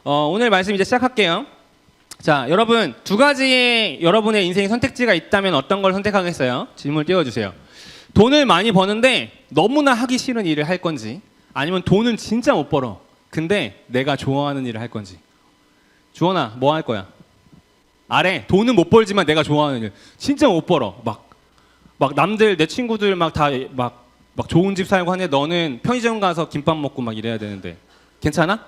오늘 말씀 이제 시작할게요. 자, 여러분 두 가지의 여러분의 인생의 선택지가 있다면 어떤 걸 선택하겠어요? 질문을 띄워주세요. 돈을 많이 버는데 너무나 하기 싫은 일을 할 건지, 아니면 돈은 진짜 못 벌어 근데 내가 좋아하는 일을 할 건지. 주원아, 뭐 할 거야? 아래. 돈은 못 벌지만 내가 좋아하는 일. 진짜 못 벌어. 막 남들, 내 친구들 막 다 막 좋은 집 살고 하는데 너는 편의점 가서 김밥 먹고 막 이래야 되는데 괜찮아?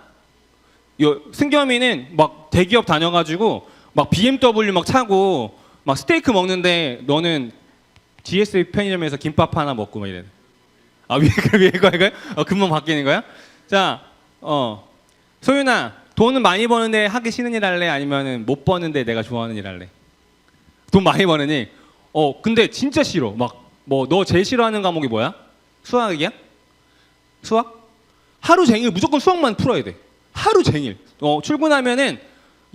승겸이는 막 대기업 다녀가지고 막 BMW 막 차고 막 스테이크 먹는데 너는 GS 편의점에서 김밥 하나 먹고 막 이래. 아, 위에 거야? 금방 바뀌는 거야? 자, 소윤아, 돈은 많이 버는데 하기 싫은 일 할래? 아니면은 못 버는데 내가 좋아하는 일 할래? 돈 많이 버느니? 근데 진짜 싫어. 막 뭐 너 제일 싫어하는 과목이 뭐야? 수학이야? 수학? 하루 종일 무조건 수학만 풀어야 돼. 하루 종일. 출근하면은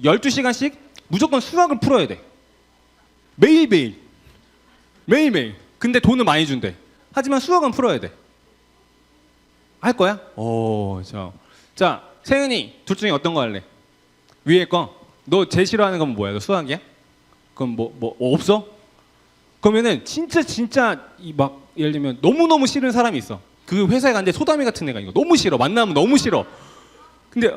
12시간씩 무조건 수학을 풀어야 돼. 매일매일. 매일매일. 근데 돈은 많이 준대. 하지만 수학은 풀어야 돼. 할 거야? 자, 세은이 둘 중에 어떤 거 할래? 위에 거. 너 제일 싫어하는 건 뭐야? 너 수학이야? 그럼 뭐 없어? 그러면은 진짜 막 예를 들면 너무너무 싫은 사람이 있어. 그 회사에 갔는데 소담이 같은 애가 이거 너무 싫어. 만나면 너무 싫어. 근데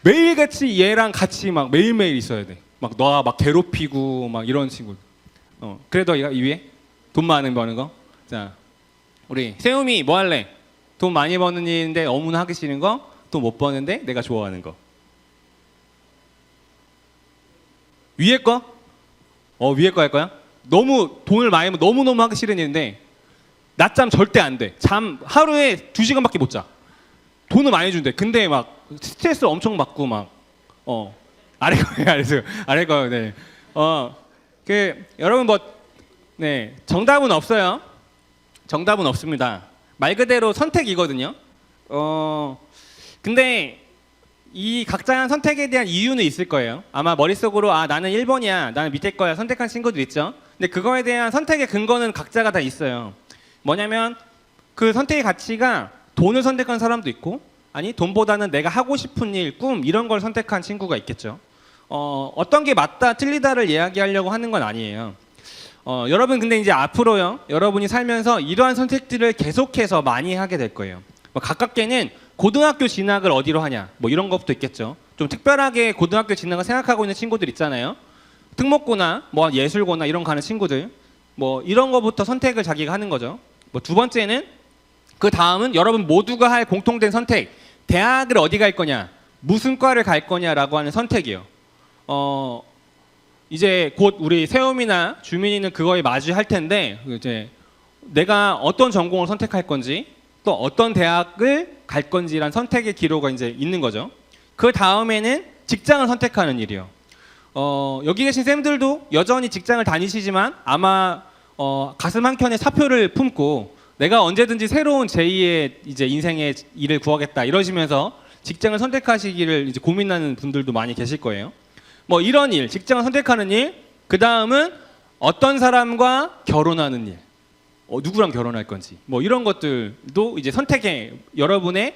매일같이 얘랑 같이 막 매일매일 있어야 돼. 막 너 막 괴롭히고 막 이런 친구. 그래도 이 위에 돈 많이 버는 거. 자, 우리 세움이 뭐 할래? 돈 많이 버는 일인데 너무나 하기 싫은 거, 돈 못 버는데 내가 좋아하는 거. 위에 거? 위에 거 할 거야? 너무 돈을 많이 벌면 너무너무 하기 싫은 일인데 낮잠 절대 안 돼. 잠 하루에 2시간밖에 못 자. 돈을 많이 준대. 근데 막 스트레스 엄청 받고 막 아래 거예요. 아래 거예요. 네. 여러분 네, 정답은 없어요. 정답은 없습니다. 말 그대로 선택이거든요. 근데 이 각자의 선택에 대한 이유는 있을 거예요. 아마 머릿속으로 나는 1번이야, 나는 밑에 거야 선택한 친구도 있죠. 근데 그거에 대한 선택의 근거는 각자가 다 있어요. 뭐냐면 그 선택의 가치가 돈을 선택한 사람도 있고, 아니 돈보다는 내가 하고 싶은 일, 꿈 이런 걸 선택한 친구가 있겠죠. 어떤 게 맞다 틀리다를 이야기하려고 하는 건 아니에요. 여러분 근데 이제 앞으로요, 여러분이 살면서 이러한 선택들을 계속해서 많이 하게 될 거예요. 가깝게는 고등학교 진학을 어디로 하냐 뭐 이런 것부터 있겠죠. 좀 특별하게 고등학교 진학을 생각하고 있는 친구들 있잖아요. 특목고나 뭐 예술고나 이런 가는 친구들, 뭐 이런 거부터 선택을 자기가 하는 거죠. 뭐 두 번째는, 그 다음은 여러분 모두가 할 공통된 선택, 대학을 어디 갈 거냐, 무슨 과를 갈 거냐라고 하는 선택이에요. 이제 곧 우리 세움이나 주민이는 그거에 마주할 텐데, 이제 내가 어떤 전공을 선택할 건지, 또 어떤 대학을 갈 건지란 선택의 기로가 이제 있는 거죠. 그 다음에는 직장을 선택하는 일이요. 여기 계신 쌤들도 여전히 직장을 다니시지만 아마 가슴 한켠에 사표를 품고 내가 언제든지 새로운 제2의 이제 인생의 일을 구하겠다 이러시면서 직장을 선택하시기를 이제 고민하는 분들도 많이 계실 거예요. 뭐 이런 일, 직장을 선택하는 일, 그 다음은 어떤 사람과 결혼하는 일, 누구랑 결혼할 건지, 뭐 이런 것들도 이제 선택의 여러분의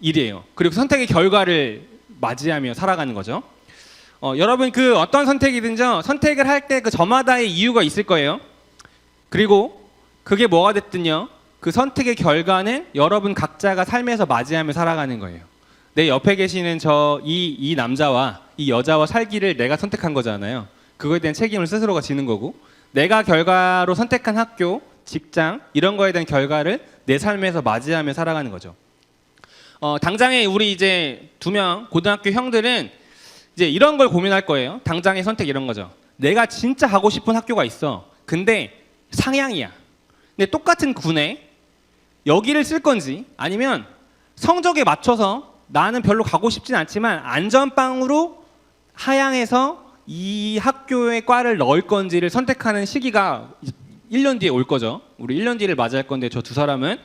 일이에요. 그리고 선택의 결과를 맞이하며 살아가는 거죠. 여러분 그 어떤 선택이든죠, 선택을 할 때 그 저마다의 이유가 있을 거예요. 그리고 그게 뭐가 됐든요, 그 선택의 결과는 여러분 각자가 삶에서 맞이하며 살아가는 거예요. 내 옆에 계시는 이 남자와 이 여자와 살기를 내가 선택한 거잖아요. 그거에 대한 책임을 스스로가 지는 거고, 내가 결과로 선택한 학교, 직장 이런 거에 대한 결과를 내 삶에서 맞이하며 살아가는 거죠. 당장에 우리 이제 2명 고등학교 형들은 이제 이런 걸 고민할 거예요. 당장의 선택 이런 거죠. 내가 진짜 가고 싶은 학교가 있어. 근데 상향이야. 근데 똑같은 군에 여기를 쓸 건지, 아니면 성적에 맞춰서 나는 별로 가고 싶진 않지만 안전빵으로 하향해서 이 학교의 과를 넣을 건지를 선택하는 시기가 1년 뒤에 올 거죠. 우리 1년 뒤를 맞이할 건데 저 두 사람은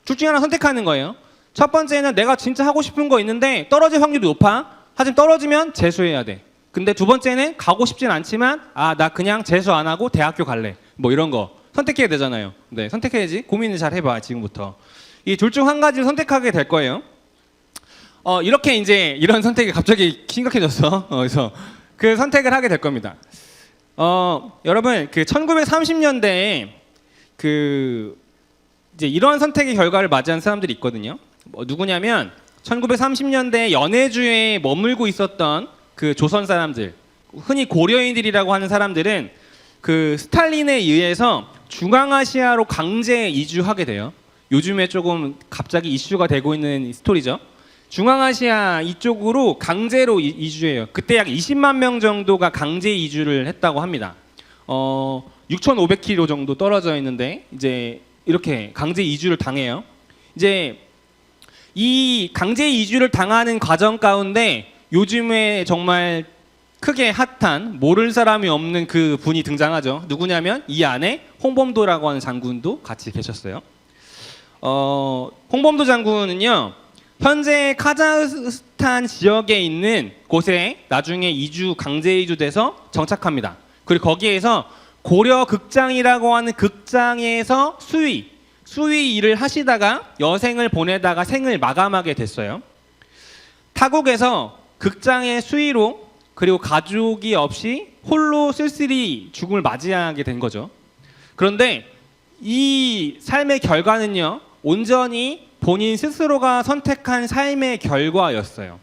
둘 중에 하나 선택하는 거예요. 첫 번째는 내가 진짜 하고 싶은 거 있는데 떨어질 확률이 높아. 하지만 떨어지면 재수해야 돼. 근데 두 번째는 가고 싶진 않지만 나 그냥 재수 안 하고 대학교 갈래. 뭐 이런 거 선택해야 되잖아요. 네, 선택해야지. 고민을 잘 해봐 지금부터. 이 둘 중 한 가지를 선택하게 될 거예요. 이렇게 이제 이런 선택이 갑자기 심각해졌어. 그래서 그 선택을 하게 될 겁니다. 여러분 그 1930년대에 그 이제 이런 선택의 결과를 맞이한 사람들이 있거든요. 누구냐면 1930년대 연해주에 머물고 있었던 그 조선 사람들, 흔히 고려인들이라고 하는 사람들은 그 스탈린에 의해서 중앙아시아로 강제 이주하게 돼요. 요즘에 조금 갑자기 이슈가 되고 있는 스토리죠. 중앙아시아 이쪽으로 강제로 이주해요. 그때 약 20만 명 정도가 강제 이주를 했다고 합니다. 6,500km 정도 떨어져 있는데 이제 이렇게 강제 이주를 당해요. 이제 이 강제 이주를 당하는 과정 가운데 요즘에 정말 크게 핫한 모를 사람이 없는 그 분이 등장하죠. 누구냐면 이 안에 홍범도라고 하는 장군도 같이 계셨어요. 홍범도 장군은요, 현재 카자흐스탄 지역에 있는 곳에 나중에 강제 이주돼서 정착합니다. 그리고 거기에서 고려 극장이라고 하는 극장에서 수위 일을 하시다가 여생을 보내다가 생을 마감하게 됐어요. 타국에서 극장의 수위로 그리고 가족이 없이 홀로 쓸쓸히 죽음을 맞이하게 된 거죠. 그런데 이 삶의 결과는요, 온전히 본인 스스로가 선택한 삶의 결과였어요.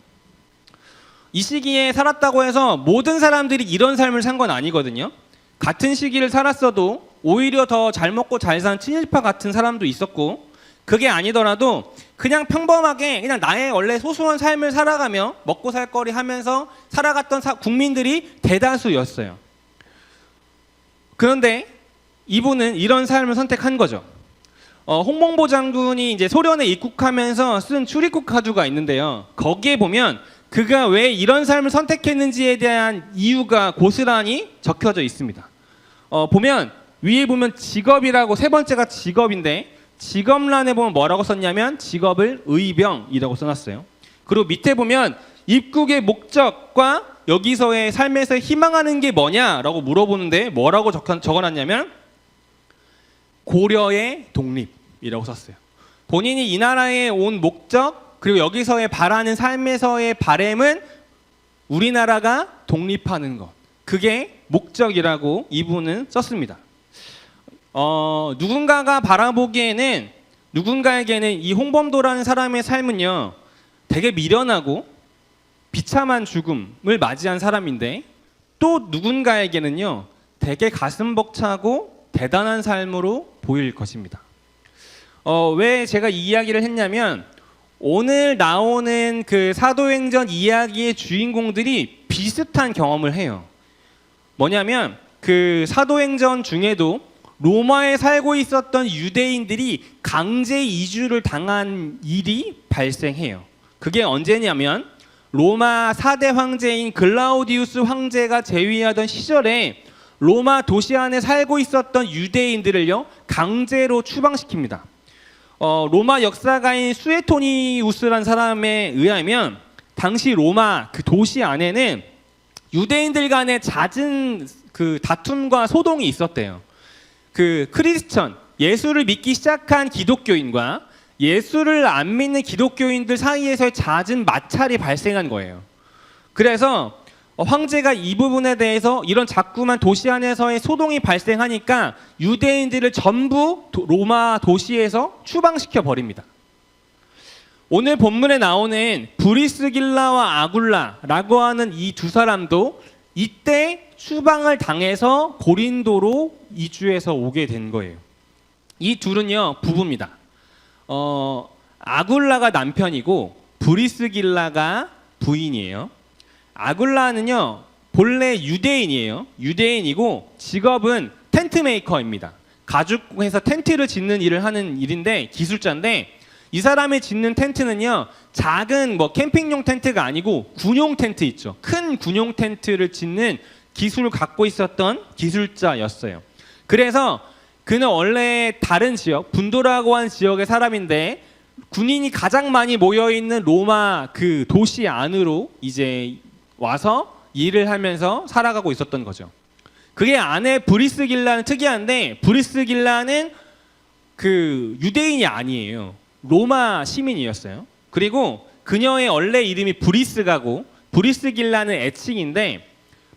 이 시기에 살았다고 해서 모든 사람들이 이런 삶을 산 건 아니거든요. 같은 시기를 살았어도 오히려 더 잘 먹고 잘 산 친일파 같은 사람도 있었고, 그게 아니더라도 그냥 평범하게 그냥 나의 원래 소소한 삶을 살아가며 먹고 살 거리 하면서 살아갔던 국민들이 대다수였어요. 그런데 이분은 이런 삶을 선택한 거죠. 홍범보 장군이 이제 소련에 입국하면서 쓴 출입국 카드가 있는데요. 거기에 보면 그가 왜 이런 삶을 선택했는지에 대한 이유가 고스란히 적혀져 있습니다. 보면 위에 보면 직업이라고, 세 번째가 직업인데 직업란에 보면 뭐라고 썼냐면 직업을 의병이라고 써놨어요. 그리고 밑에 보면 입국의 목적과 여기서의 삶에서 희망하는 게 뭐냐라고 물어보는데 뭐라고 적어놨냐면 고려의 독립이라고 썼어요. 본인이 이 나라에 온 목적, 그리고 여기서의 바라는 삶에서의 바램은 우리나라가 독립하는 것, 그게 목적이라고 이분은 썼습니다. 누군가가 바라보기에는, 누군가에게는 이 홍범도라는 사람의 삶은요, 되게 미련하고 비참한 죽음을 맞이한 사람인데, 또 누군가에게는요 되게 가슴 벅차고 대단한 삶으로 보일 것입니다. 왜 제가 이 이야기를 했냐면, 오늘 나오는 그 사도행전 이야기의 주인공들이 비슷한 경험을 해요. 뭐냐면 그 사도행전 중에도 로마에 살고 있었던 유대인들이 강제 이주를 당한 일이 발생해요. 그게 언제냐면 로마 4대 황제인 글라우디우스 황제가 재위하던 시절에 로마 도시 안에 살고 있었던 유대인들을요 강제로 추방시킵니다. 로마 역사가인 수에토니우스라는 사람에 의하면 당시 로마 그 도시 안에는 유대인들 간의 잦은 그 다툼과 소동이 있었대요. 그 크리스천, 예수를 믿기 시작한 기독교인과 예수를 안 믿는 기독교인들 사이에서의 잦은 마찰이 발생한 거예요. 그래서 황제가 이 부분에 대해서 이런 자꾸만 도시 안에서의 소동이 발생하니까 유대인들을 전부 로마 도시에서 추방시켜 버립니다. 오늘 본문에 나오는 브리스길라와 아굴라라고 하는 이 두 사람도 이때 추방을 당해서 고린도로 이주해서 오게 된 거예요. 이 둘은요 부부입니다. 아굴라가 남편이고 브리스길라가 부인이에요. 아굴라는요 본래 유대인이에요. 유대인이고 직업은 텐트 메이커입니다. 가죽에서 텐트를 짓는 일을 하는 일인데 기술자인데, 이 사람이 짓는 텐트는요 작은 뭐 캠핑용 텐트가 아니고 군용 텐트 있죠. 큰 군용 텐트를 짓는 기술을 갖고 있었던 기술자였어요. 그래서 그는 원래 다른 지역, 분도라고 하는 지역의 사람인데 군인이 가장 많이 모여 있는 로마 그 도시 안으로 이제 와서 일을 하면서 살아가고 있었던 거죠. 그게 아내 브리스길라는 특이한데, 브리스길라는 그 유대인이 아니에요. 로마 시민이었어요. 그리고 그녀의 원래 이름이 브리스가고 브리스길라는 애칭인데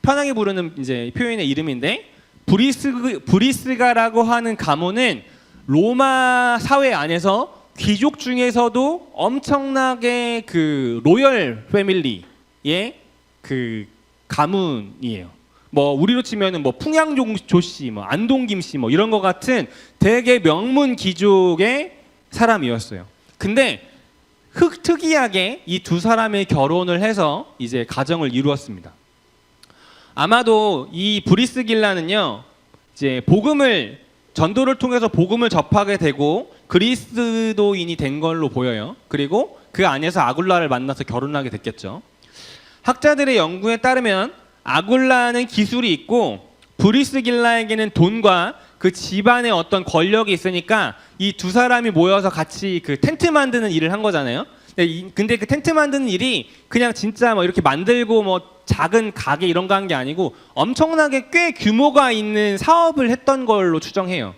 편하게 부르는 이제 표현의 이름인데 브리스가라고 하는 가문은 로마 사회 안에서 귀족 중에서도 엄청나게 그 로열 패밀리의 그 가문이에요. 뭐 우리로 치면은 뭐 풍양조 씨, 뭐 안동김 씨, 뭐 이런 거 같은 되게 명문 귀족의 사람이었어요. 근데 특이하게 이 두 사람의 결혼을 해서 이제 가정을 이루었습니다. 아마도 이 브리스길라는요, 이제 전도를 통해서 복음을 접하게 되고 그리스도인이 된 걸로 보여요. 그리고 그 안에서 아굴라를 만나서 결혼하게 됐겠죠. 학자들의 연구에 따르면 아굴라는 기술이 있고 브리스길라에게는 돈과 그 집안의 어떤 권력이 있으니까 이 두 사람이 모여서 같이 그 텐트 만드는 일을 한 거잖아요. 근데 그 텐트 만드는 일이 그냥 진짜 뭐 이렇게 만들고 뭐 작은 가게 이런 거 한 게 아니고 엄청나게 꽤 규모가 있는 사업을 했던 걸로 추정해요.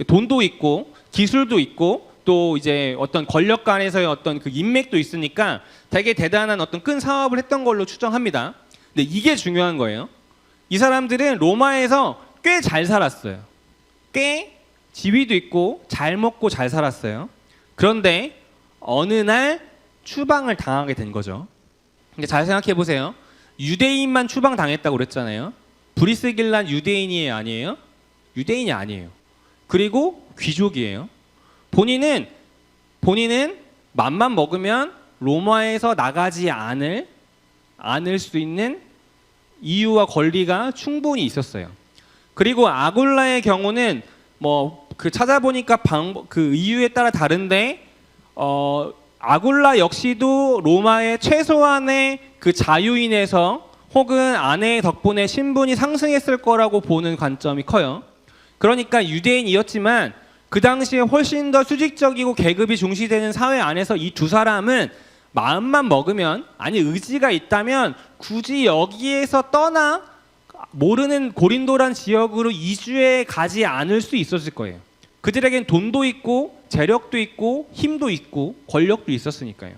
돈도 있고 기술도 있고 또 이제 어떤 권력 간에서의 어떤 그 인맥도 있으니까 되게 대단한 어떤 큰 사업을 했던 걸로 추정합니다. 근데 이게 중요한 거예요. 이 사람들은 로마에서 꽤 잘 살았어요. 꽤 지위도 있고 잘 먹고 잘 살았어요. 그런데 어느 날 추방을 당하게 된 거죠. 근데 잘 생각해 보세요. 유대인만 추방 당했다고 그랬잖아요. 브리스길란 유대인이 아니에요? 유대인이 아니에요. 그리고 귀족이에요. 본인은 맘만 먹으면 로마에서 나가지 않을 수 있는 이유와 권리가 충분히 있었어요. 그리고 아굴라의 경우는 뭐 그 찾아보니까 그 이유에 따라 다른데 아굴라 역시도 로마의 최소한의 그 자유인에서 혹은 아내의 덕분에 신분이 상승했을 거라고 보는 관점이 커요. 그러니까 유대인이었지만 그 당시에 훨씬 더 수직적이고 계급이 중시되는 사회 안에서 이 두 사람은 마음만 먹으면, 아니 의지가 있다면 굳이 여기에서 떠나 모르는 고린도란 지역으로 이주해 가지 않을 수 있었을 거예요. 그들에겐 돈도 있고 재력도 있고 힘도 있고 권력도 있었으니까요.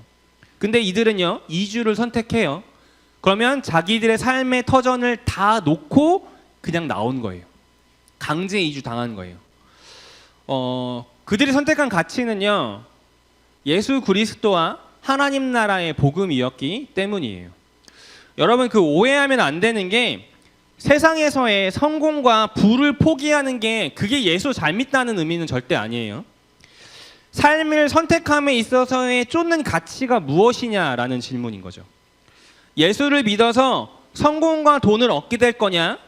근데 이들은요, 이주를 선택해요. 그러면 자기들의 삶의 터전을 다 놓고 그냥 나온 거예요. 강제 이주 당한 거예요. 그들이 선택한 가치는요, 예수 그리스도와 하나님 나라의 복음이었기 때문이에요. 여러분, 그 오해하면 안 되는 게 세상에서의 성공과 부를 포기하는 게 그게 예수 잘 믿다는 의미는 절대 아니에요. 삶을 선택함에 있어서의 쫓는 가치가 무엇이냐라는 질문인 거죠. 예수를 믿어서 성공과 돈을 얻게 될 거냐,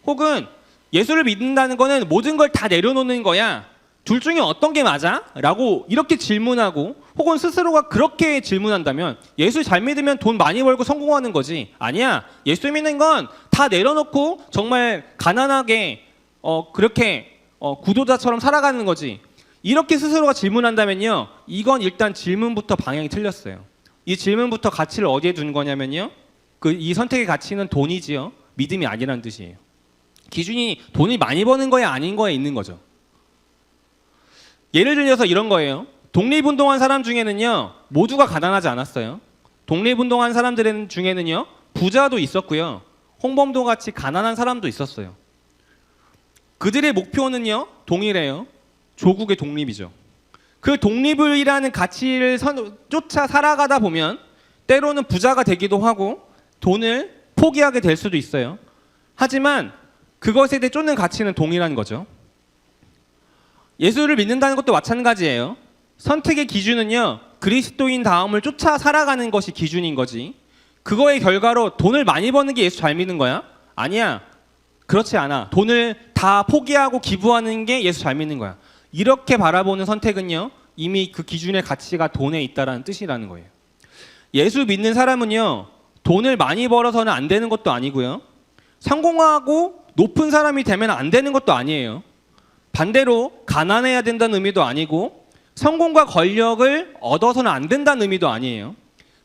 혹은 예수를 믿는다는 거는 모든 걸 다 내려놓는 거야, 둘 중에 어떤 게 맞아? 라고 이렇게 질문하고, 혹은 스스로가 그렇게 질문한다면 예수 잘 믿으면 돈 많이 벌고 성공하는 거지, 아니야, 예수 믿는 건 다 내려놓고 정말 가난하게 그렇게 구도자처럼 살아가는 거지, 이렇게 스스로가 질문한다면요, 이건 일단 질문부터 방향이 틀렸어요. 이 질문부터 가치를 어디에 둔 거냐면요, 이 선택의 가치는 돈이지요, 믿음이 아니라는 뜻이에요. 기준이 돈이 많이 버는 거야 아닌 거에 있는 거죠. 예를 들어서 이런 거예요. 독립운동한 사람 중에는요, 모두가 가난하지 않았어요. 독립운동한 사람들 중에는요, 부자도 있었고요, 홍범도 같이 가난한 사람도 있었어요. 그들의 목표는요, 동일해요. 조국의 독립이죠. 그 독립이라는 가치를 쫓아 살아가다 보면 때로는 부자가 되기도 하고 돈을 포기하게 될 수도 있어요. 하지만 그것에 대해 쫓는 가치는 동일한 거죠. 예수를 믿는다는 것도 마찬가지예요. 선택의 기준은요, 그리스도인 다음을 쫓아 살아가는 것이 기준인 거지, 그거의 결과로 돈을 많이 버는 게 예수 잘 믿는 거야? 아니야, 그렇지 않아. 돈을 다 포기하고 기부하는 게 예수 잘 믿는 거야. 이렇게 바라보는 선택은요, 이미 그 기준의 가치가 돈에 있다는 뜻이라는 거예요. 예수 믿는 사람은요, 돈을 많이 벌어서는 안 되는 것도 아니고요, 성공하고 높은 사람이 되면 안 되는 것도 아니에요. 반대로 가난해야 된다는 의미도 아니고 성공과 권력을 얻어서는 안 된다는 의미도 아니에요.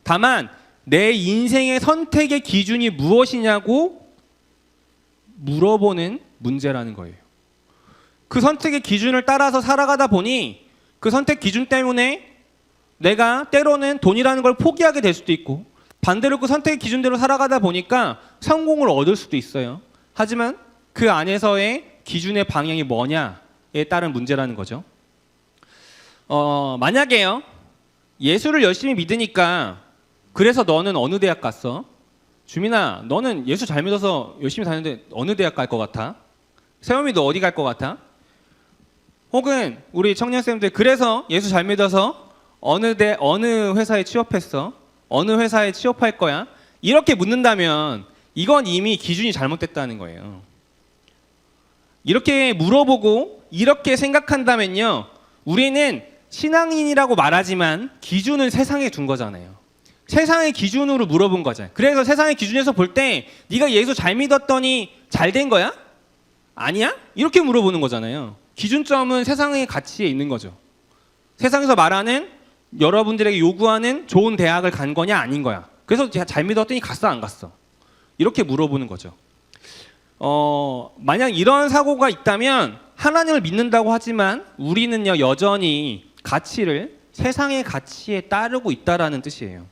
다만 내 인생의 선택의 기준이 무엇이냐고 물어보는 문제라는 거예요. 그 선택의 기준을 따라서 살아가다 보니 그 선택 기준 때문에 내가 때로는 돈이라는 걸 포기하게 될 수도 있고 반대로 그 선택의 기준대로 살아가다 보니까 성공을 얻을 수도 있어요. 하지만 그 안에서의 기준의 방향이 뭐냐에 따른 문제라는 거죠. 만약에요. 예수를 열심히 믿으니까 그래서 너는 어느 대학 갔어? 주민아, 너는 예수 잘 믿어서 열심히 다녔는데 어느 대학 갈 것 같아? 세롬이 너 어디 갈 것 같아? 혹은 우리 청년쌤들 그래서 예수 잘 믿어서 어느 회사에 취업했어? 어느 회사에 취업할 거야? 이렇게 묻는다면 이건 이미 기준이 잘못됐다는 거예요. 이렇게 물어보고 이렇게 생각한다면요, 우리는 신앙인이라고 말하지만 기준을 세상에 둔 거잖아요. 세상의 기준으로 물어본 거잖아요. 그래서 세상의 기준에서 볼 때 네가 예수 잘 믿었더니 잘 된 거야? 아니야? 이렇게 물어보는 거잖아요. 기준점은 세상의 가치에 있는 거죠. 세상에서 말하는 여러분들에게 요구하는 좋은 대학을 간 거냐 아닌 거야. 그래서 잘 믿었더니 갔어 안 갔어? 이렇게 물어보는 거죠. 만약 이런 사고가 있다면 하나님을 믿는다고 하지만 우리는요 여전히 가치를 세상의 가치에 따르고 있다라는 뜻이에요.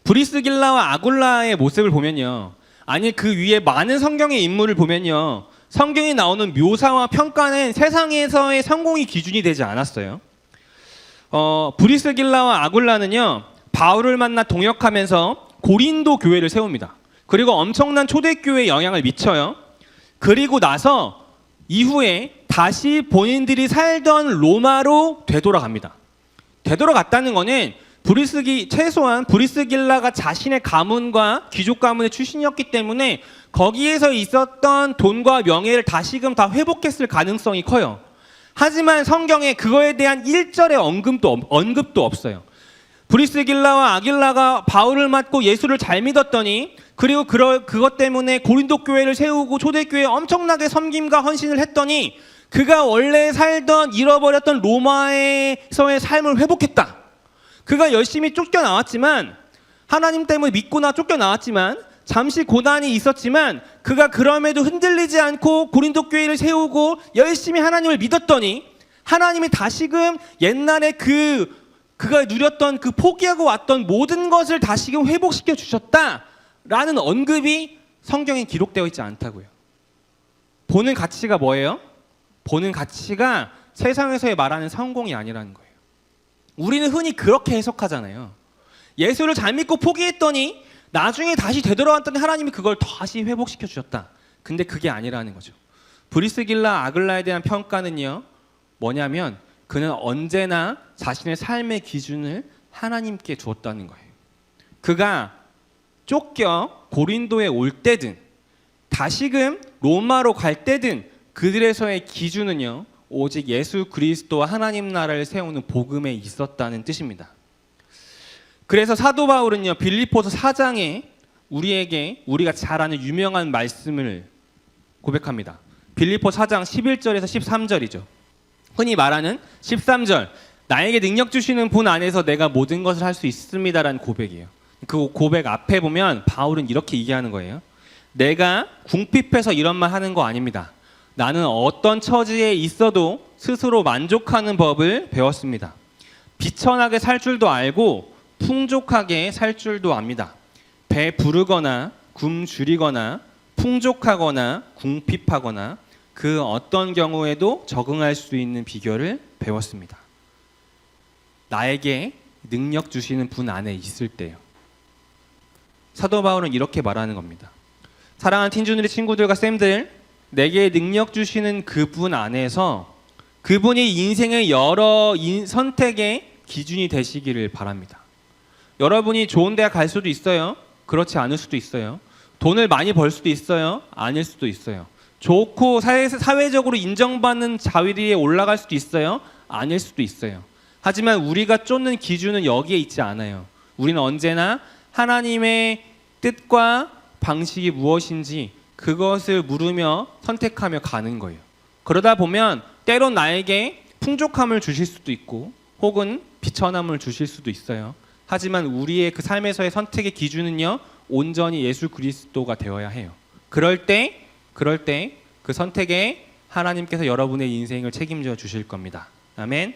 브리스길라와 아굴라의 모습을 보면요, 아니 그 위에 많은 성경의 인물을 보면요, 성경에 나오는 묘사와 평가는 세상에서의 성공이 기준이 되지 않았어요. 브리스길라와 아굴라는요 바울을 만나 동역하면서 고린도 교회를 세웁니다. 그리고 엄청난 초대교회에 영향을 미쳐요. 그리고 나서 이후에 다시 본인들이 살던 로마로 되돌아갑니다. 되돌아갔다는 거는 최소한 브리스길라가 자신의 가문과 귀족 가문의 출신이었기 때문에 거기에서 있었던 돈과 명예를 다시금 다 회복했을 가능성이 커요. 하지만 성경에 그거에 대한 1절의 언급도 없어요. 브리스길라와 아길라가 바울을 맞고 예수를 잘 믿었더니 그리고 그것 때문에 고린도 교회를 세우고 초대교회에 엄청나게 섬김과 헌신을 했더니 그가 원래 살던 잃어버렸던 로마에서의 삶을 회복했다. 그가 열심히 쫓겨나왔지만 하나님 때문에 믿고나 쫓겨나왔지만 잠시 고난이 있었지만 그가 그럼에도 흔들리지 않고 고린도 교회를 세우고 열심히 하나님을 믿었더니 하나님이 다시금 옛날에 그가 누렸던 그 포기하고 왔던 모든 것을 다시금 회복시켜 주셨다라는 언급이 성경에 기록되어 있지 않다고요. 보는 가치가 뭐예요? 보는 가치가 세상에서의 말하는 성공이 아니라는 거예요. 우리는 흔히 그렇게 해석하잖아요. 예수를 잘 믿고 포기했더니 나중에 다시 되돌아왔더니 하나님이 그걸 다시 회복시켜 주셨다. 근데 그게 아니라는 거죠. 브리스길라 아글라에 대한 평가는요, 뭐냐면 그는 언제나 자신의 삶의 기준을 하나님께 주었다는 거예요. 그가 쫓겨 고린도에 올 때든 다시금 로마로 갈 때든 그들에서의 기준은요 오직 예수 그리스도와 하나님 나라를 세우는 복음에 있었다는 뜻입니다. 그래서 사도 바울은요 빌립보서 4장에 우리가 잘 아는 유명한 말씀을 고백합니다. 빌립보 4장 11절에서 13절이죠. 흔히 말하는 13절, 나에게 능력 주시는 분 안에서 내가 모든 것을 할 수 있습니다라는 고백이에요. 그 고백 앞에 보면 바울은 이렇게 얘기하는 거예요. 내가 궁핍해서 이런 말 하는 거 아닙니다. 나는 어떤 처지에 있어도 스스로 만족하는 법을 배웠습니다. 비천하게 살 줄도 알고 풍족하게 살 줄도 압니다. 배 부르거나 굶주리거나 풍족하거나 궁핍하거나 그 어떤 경우에도 적응할 수 있는 비결을 배웠습니다. 나에게 능력 주시는 분 안에 있을 때요. 사도 바울은 이렇게 말하는 겁니다. 사랑하는 틴주누리 친구들과 쌤들, 내게 능력 주시는 그분 안에서 그분이 인생의 여러 선택의 기준이 되시기를 바랍니다. 여러분이 좋은 대학 갈 수도 있어요. 그렇지 않을 수도 있어요. 돈을 많이 벌 수도 있어요. 아닐 수도 있어요. 좋고 사회적으로 인정받는 자리에 올라갈 수도 있어요. 아닐 수도 있어요. 하지만 우리가 쫓는 기준은 여기에 있지 않아요. 우리는 언제나 하나님의 뜻과 방식이 무엇인지 그것을 물으며 선택하며 가는 거예요. 그러다 보면 때론 나에게 풍족함을 주실 수도 있고 혹은 비천함을 주실 수도 있어요. 하지만 우리의 그 삶에서의 선택의 기준은요 온전히 예수 그리스도가 되어야 해요. 그럴 때 그 선택에 하나님께서 여러분의 인생을 책임져 주실 겁니다. 아멘.